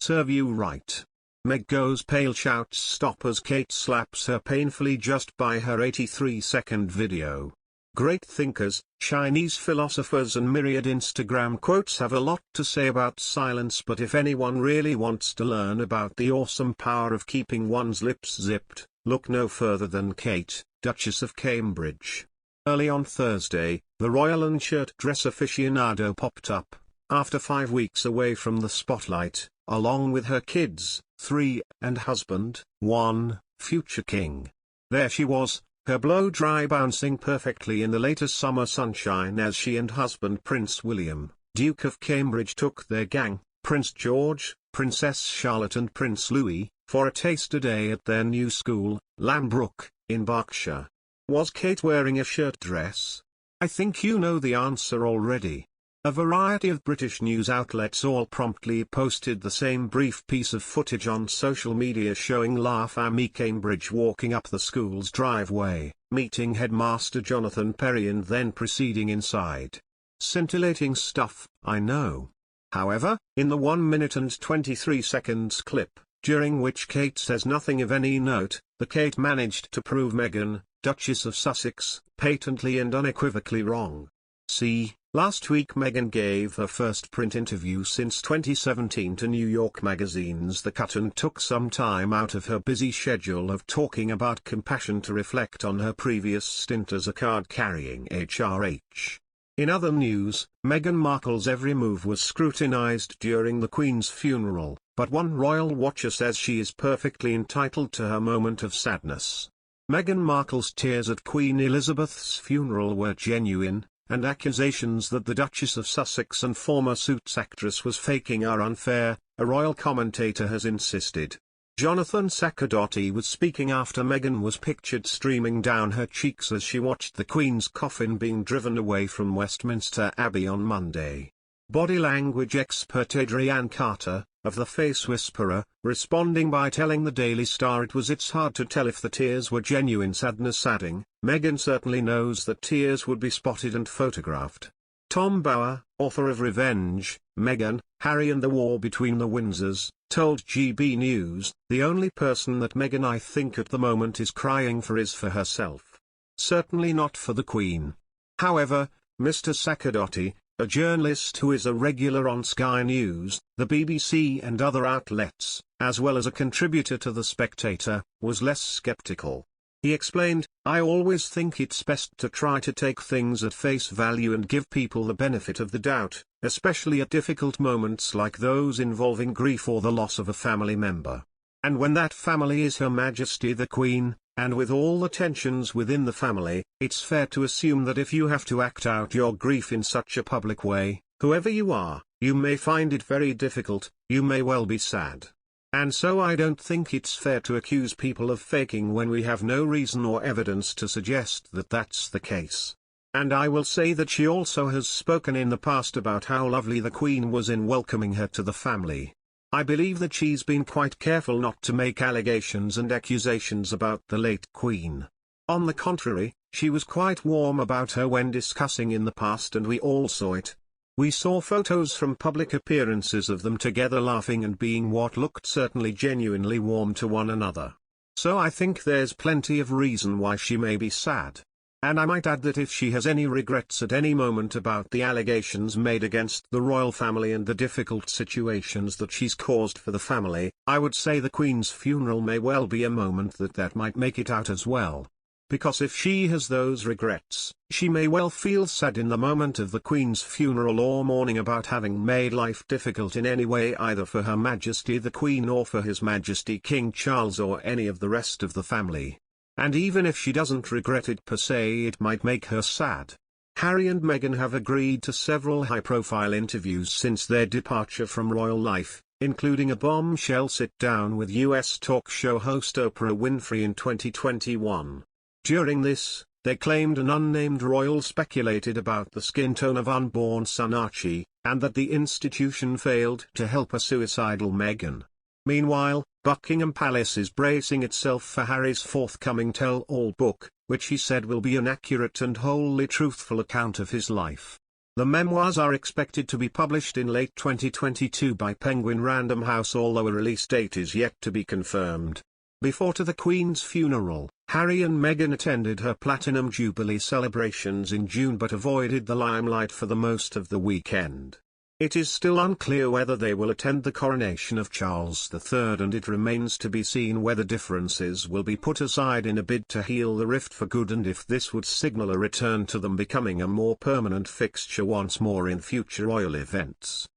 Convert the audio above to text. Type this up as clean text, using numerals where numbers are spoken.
serve you right. Meg goes pale, shouts stop as Kate slaps her painfully just by her 83-second video. Great thinkers, Chinese philosophers and myriad Instagram quotes have a lot to say about silence, but if anyone really wants to learn about the awesome power of keeping one's lips zipped, look no further than Kate, Duchess of Cambridge. Early on Thursday, the royal and shirt dress aficionado popped up, after 5 weeks away from the spotlight, along with her kids, 3, and husband, 1, future king. There she was, her blow-dry bouncing perfectly in the latest summer sunshine as she and husband Prince William, Duke of Cambridge, took their gang, Prince George, Princess Charlotte and Prince Louis, for a taster day at their new school, Lambrook, in Berkshire. Was Kate wearing a shirt dress? I think you know the answer already. A variety of British news outlets all promptly posted the same brief piece of footage on social media showing La Famille Cambridge walking up the school's driveway, meeting headmaster Jonathan Perry and then proceeding inside. Scintillating stuff, I know. However, in the 1 minute and 23 seconds clip, during which Kate says nothing of any note, the Kate managed to prove Meghan, Duchess of Sussex, patently and unequivocally wrong. See, last week Meghan gave her first print interview since 2017 to New York magazines The Cut and took some time out of her busy schedule of talking about compassion to reflect on her previous stint as a card-carrying HRH. In other news, Meghan Markle's every move was scrutinized during the Queen's funeral, but one royal watcher says she is perfectly entitled to her moment of sadness. Meghan Markle's tears at Queen Elizabeth's funeral were genuine, and accusations that the Duchess of Sussex and former Suits actress was faking are unfair, a royal commentator has insisted. Jonathan Saccardotti was speaking after Meghan was pictured streaming down her cheeks as she watched the Queen's coffin being driven away from Westminster Abbey on Monday. Body language expert Adrienne Carter, of The Face Whisperer, responding by telling the Daily Star it's hard to tell if the tears were genuine sadness, adding, Meghan certainly knows that tears would be spotted and photographed. Tom Bower, author of Revenge, Meghan, Harry and the War Between the Windsors, told GB News, the only person that Meghan I think at the moment is crying for is for herself. Certainly not for the Queen. However, Mr. Saccardotti, a journalist who is a regular on Sky News, the BBC and other outlets, as well as a contributor to The Spectator, was less skeptical. He explained, I always think it's best to try to take things at face value and give people the benefit of the doubt, especially at difficult moments like those involving grief or the loss of a family member. And when that family is Her Majesty the Queen, and with all the tensions within the family, it's fair to assume that if you have to act out your grief in such a public way, whoever you are, you may find it very difficult, you may well be sad. And so I don't think it's fair to accuse people of faking when we have no reason or evidence to suggest that that's the case. And I will say that she also has spoken in the past about how lovely the Queen was in welcoming her to the family. I believe that she's been quite careful not to make allegations and accusations about the late Queen. On the contrary, she was quite warm about her when discussing in the past, and we all saw it. We saw photos from public appearances of them together laughing and being what looked certainly genuinely warm to one another. So I think there's plenty of reason why she may be sad. And I might add that if she has any regrets at any moment about the allegations made against the royal family and the difficult situations that she's caused for the family, I would say the Queen's funeral may well be a moment that might make it out as well. Because if she has those regrets, she may well feel sad in the moment of the Queen's funeral or mourning about having made life difficult in any way, either for Her Majesty the Queen or for His Majesty King Charles or any of the rest of the family. And even if she doesn't regret it per se, it might make her sad. Harry and Meghan have agreed to several high-profile interviews since their departure from royal life, including a bombshell sit-down with US talk show host Oprah Winfrey in 2021. During this, they claimed an unnamed royal speculated about the skin tone of unborn son Archie, and that the institution failed to help a suicidal Meghan. Meanwhile, Buckingham Palace is bracing itself for Harry's forthcoming tell-all book, which he said will be an accurate and wholly truthful account of his life. The memoirs are expected to be published in late 2022 by Penguin Random House, although a release date is yet to be confirmed. Before the Queen's funeral, Harry and Meghan attended her Platinum Jubilee celebrations in June but avoided the limelight for the most of the weekend. It is still unclear whether they will attend the coronation of Charles III, and it remains to be seen whether differences will be put aside in a bid to heal the rift for good, and if this would signal a return to them becoming a more permanent fixture once more in future royal events.